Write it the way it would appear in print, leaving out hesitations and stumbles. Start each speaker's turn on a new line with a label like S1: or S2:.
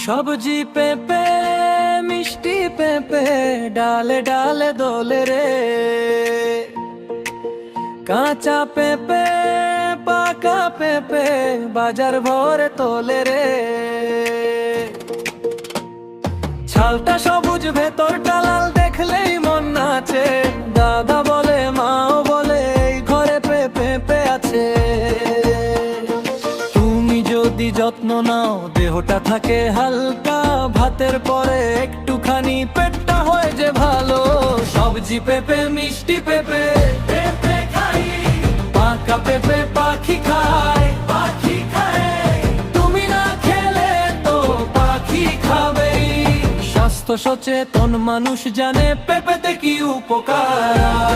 S1: সবজি পেঁপে মিষ্টি পেঁপে ডালে ডালে দোলে রে, কাঁচা পেঁপে পাকা পেঁপে বাজার ভরে তোলে রে। ছালটা সবুজ ভেতরটা লাল দেখলেই মন নাচে, দাদা বলে মাও বলে এই ঘরে পেঁপে আছে। তুমি যদি যত্ন নাও দেহটা থাকে হালকা, ভাতের পরে একটুখানি পেটটা হয় যে ভালো। সবজি পেঁপে মিষ্টি পেঁপে পেঁপে খাই, পাকা পেঁপে পাখি খায় পাখি খায়, তুমি না খেলে তো পাখি খাবেই। স্বাস্থ্য সচেতন মানুষ জানে পেঁপেতে কি উপকার।